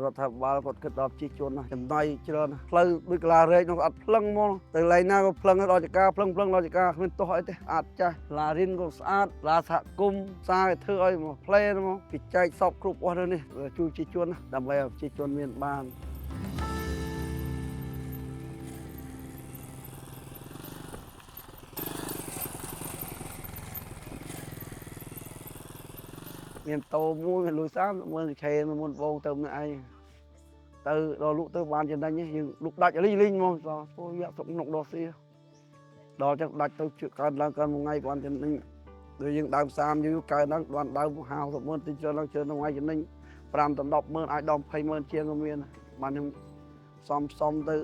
រដ្ឋាភិបាលគាត់គិតដល់ប្រជាជនណាចំណាយច្រើនផ្លូវដូចកាឡារែកនោះអត់ផ្លឹងមកទៅឡៃណាក៏ផ្លឹងដល់ចការផ្លឹងដល់ចការគ្មានទោះអីទេអាចចាស់ឡារិនក៏ស្អាតឡាសហគមន៍សារឲ្យធ្វើឲ្យមកផ្លែមកពីចែកសពគ្រប់អស់ទៅនេះជួយប្រជាជនណាដើម្បីឲ្យប្រជាជនមានបានមានតោមួយមានលុយ30មើលខេមុនបងទៅម្នាក់ឯងទៅដល់លក់ទៅបានចំណេញយើងលក់ដាច់លីងមកពោយកសុកនុកដល់ស៊ីដល់ចឹងដាច់ទៅកើតឡើងកើតមួយថ្ងៃបានចំណេញដូចយើងដើម30យូរកើតឡើងបានដើម50ម៉ឺនទីច្រើនឡើងច្រើនថ្ងៃចំណេញ5ទៅ10ម៉ឺនអាចដល់20ម៉ឺនជាងក៏មានបានខ្ញុំសំទៅ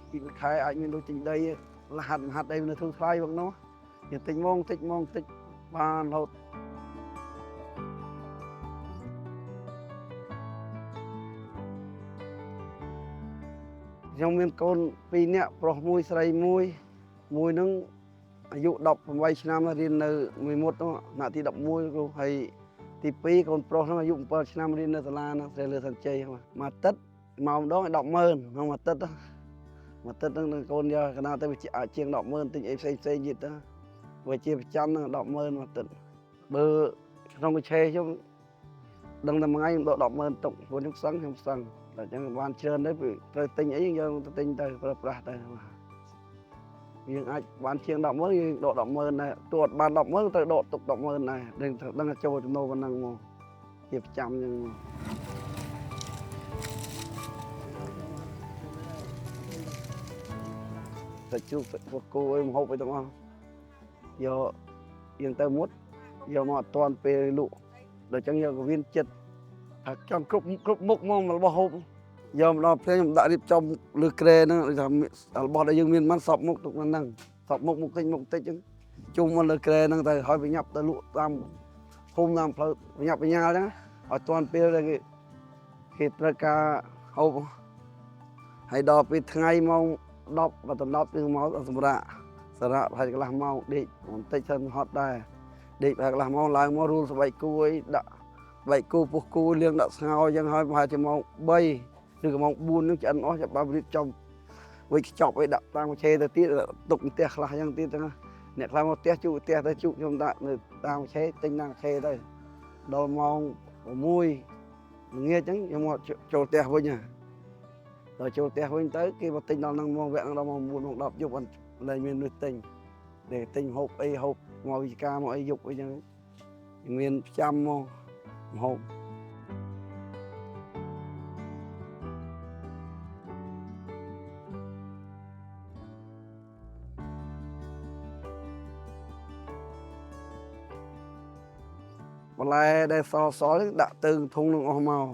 ពីខែអាចមានលុយទិញដីលះហាត់មហាត់អីនៅធូរថ្លៃបងនោះយើងទិញមកតិចបានរហូតខ្ញុំមានកូន2នាក់ប្រុស1ស្រី1មួយនឹងអាយុ18ឆ្នាំរៀននៅមួយមុតនោះថ្នាក់ទី11គ្រូហើយទី2កូនប្រុសនោះអាយុ7ឆ្នាំរៀននៅសាលានោះស្រីលើសាន់ជ័យមួយអាទិត្យមកម្ដងឲ្យ100000ក្នុងអាទិត្យនឹងកូនយកកណាទៅជាង100000ទិញអីផ្សេងទៀតទៅវាជាប្រចាំនឹង100000មួយអាទិត្យបើក្នុងវិឆេខ្ញុំដឹងតែមួយថ្ងៃខ្ញុំដក100000ទុកព្រោះខ្ញុំសឹងតែចឹងបានច្រើនទៅត្រូវទិញអីយើងយកទៅទិញទៅប្រើប្រាស់ទៅយើងអាចបានជាង100000យើងដក100000ដែរទោះអត់បាន100000ត្រូវដកទុក100000ដែរដឹងតែចូលចំណូលប៉ុណ្ណឹងមកជាប្រចាំចឹងមកសាច់ជ្រូកសាច់គោអីម្ហូបអីទាំងអស់យកយើងទៅមុតយកមកអត់ទាន់ពេលលក់ដល់ចឹងយកកវៀនចិត្តថាចង់គ្រប់មុខមករបស់ហូបយកមកដល់ពេលខ្ញុំដាក់រៀបចំលើក្រែហ្នឹងថារបស់ដែលយើងមានមិនសពមុខទុកហ្នឹងសពមុខតិចចឹងជុំមកលើក្រែហ្នឹងទៅហើយបញ្ញាប់ទៅលក់តាមភូមិតាមផ្លូវបញ្ញាប់បញ្ញាល់ហ្នឹងឲ្យទាន់ពេលដែលគេត្រូវការហូបហើយដល់ពេលថ្ងៃម៉ោង10បើដល់10យើងមកសម្រាប់សារៈហើយកន្លះម៉ោងដេកបន្តិចសិនហត់ដែរដេកប្រហែលកន្លះម៉ោងឡើងមករូលស្បែកគូអីដាក់ស្បែកគូពុះគូលាងដាក់ស្ងោរអញ្ចឹងហើយប្រហែលជាម៉ោង3ឬក៏ម៉ោង4នឹងឆ្អិនអស់ចាប់បានរៀបចំវិខ្ចប់ឲ្យដាក់តាមឆេទៅទៀតទុកផ្ទះខ្លះអញ្ចឹងទៀតហ្នឹងអ្នកខ្លះមកផ្ទះជូកផ្ទះទៅជូកខ្ញុំដាក់នៅតាមឆេទិញតាមឆេទៅដល់ម៉ោង6ល្ងាចអញ្ចឹងខ្ញុំមកចូលផ្ទះវិញដល់ចូលផ្ទះវិញទៅគេមកទិញដល់ហ្នឹងម៉ោងវគ្គហ្នឹងដល់ម៉ោង9ម៉ោង10យប់អត់លែងមានលុយទិញដែលទិញហូបអីហូបមកវិការមកអីយប់អីចឹងមានផ្ចាំមកហូបបន្លែដែលសល់ដាក់ទៅធុងនឹងអស់មក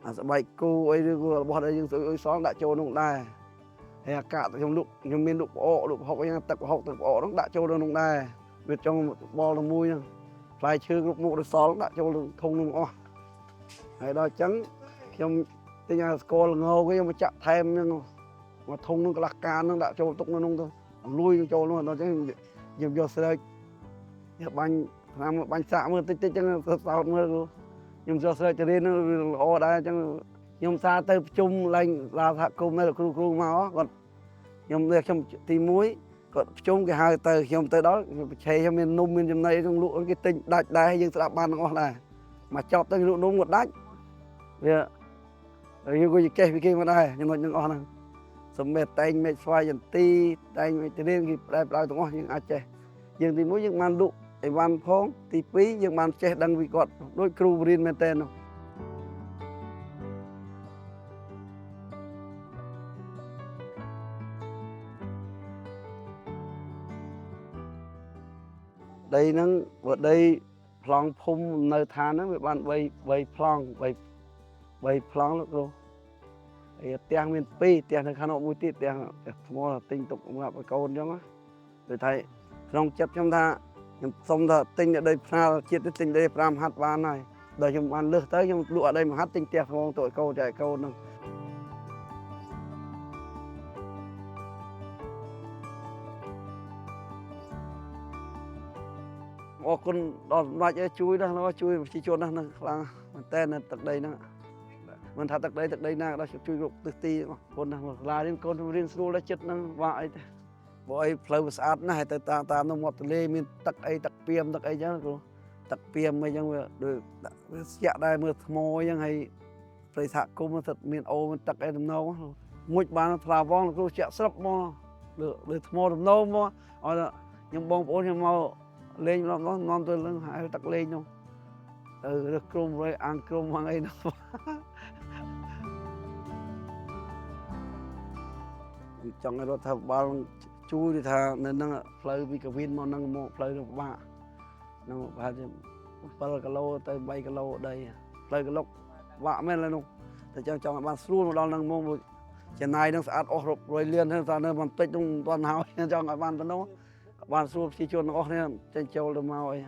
អាស្បែកគូអីឬក៏របស់ដែលយើងអុយសល់ដាក់ចូលក្នុងដែរហើយអាកាសខ្ញុំមានលក់ផ្អកលក់ប្រហុកអីទឹកប្រហុកទឹកផ្អកហ្នឹងដាក់ចូលក្នុងដែរវាចង់បលទៅមួយហ្នឹងផ្លែឈើគ្រប់មុខដែលសល់ដាក់ចូលធុងនឹងអស់ហើយដល់អញ្ចឹងខ្ញុំទិញអាស្គរល្ងគេមកចាក់ថែមហ្នឹងមកធុងនឹងកន្លះកានហ្នឹងដាក់ចូលទុកនៅក្នុងទៅលួយចូលនោះដល់អញ្ចឹងខ្ញុំយកស្រូវយកបាញ់សាក់មើលតិចអញ្ចឹងសោតមើលខ្ញុំយកស្រូវចរៀនហ្នឹងល្អដែរអញ្ចឹងខ្ញុំសារទៅប្រជុំឡើងឡាសហគមន៍នៅគ្រូមកគាត់ខ្ញុំទី1គាត់ប្រជុំគេហៅទៅខ្ញុំទៅដល់ប្រឆេខ្ញុំមាននំមានចំណីក្នុងលក់គេទិញដាច់ដែរយើងស្ដាប់បានទាំងអស់ដែរមកចប់ទៅលក់នំក៏ដាច់វាយើងក៏ចេះពីគេមកដែរចំណុចទាំងអស់ហ្នឹងសម្រាប់តែងមេឃស្វាយចន្ទីតែងមេឃរៀនគេផ្លែទាំងអស់យើងអាចចេះយើងទី1យើងបានលក់អីវ៉ាន់ផងទី2យើងបានចេះដឹងពីគាត់ដូចគ្រូរៀនមែនតើនោះដីហ្នឹងបើដីប្លង់ភូមិនៅឋានហ្នឹងវាបាន3ប្លង់លោកគ្រូហើយផ្ទះមាន2ផ្ទះនៅខាងនោះមួយទៀតផ្ទះថ្មទិញទុកសម្រាប់ឲ្យកូនអញ្ចឹងដូចថាក្នុងចិត្តខ្ញុំថាខ្ញុំសុំថាទិញដីផ្សារជាតិទិញដី5ហាត់បានហើយដល់ខ្ញុំបានលើសទៅខ្ញុំលក់ដី1ហាត់ទិញផ្ទះថ្មទៅឲ្យកូនចែកកូនហ្នឹងអរគុណដល់សម្ដេចជួយណាស់ជួយប្រជាជនណាស់ខ្លាំងមែនតើនៅទឹកដីហ្នឹង mình thật tật đây na đó chui rục từ ti con là đến con riêng sưu đã chết năng vãi bộ ấy phơi sát nó hay ta nó một lê mình tắc piêm tắc ấy chứ tắc piêm mấy chẳng được dạ đây mưa mồi chẳng hay phải thả cô mà thật miền ô mình tắc ấy đầm nâu ngụy bán là vong cô chạy sắp mò được mò đầm nâu mò rồi nhưng bông bố nhưng mau lên nó ngon tôi lên hai tắc lên không được cơm rồi ăn cơm mang ấy nó trong cái đó thằng bao chui thì thà nên năng phơi bị cái viên mà năng một phơi được ba năng ba thì phơi cái lô tới bay cái lô ở đây phơi cái lốc vạ men lên luôn thì trong bạn xuống vào năng mông trên này nó sát ổ rồi liền hơn ra nơi bạn tích trong toàn hào cho các bạn tao nó bạn xuống khi chuồn nó nên trên châu là màu ấy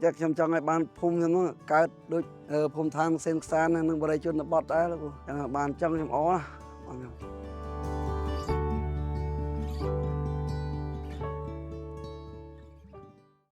chắc trong cái ban phun nó cái đôi phun thang sen san nó bờ đây chuồn nó bọt đấy bạn trong trong ó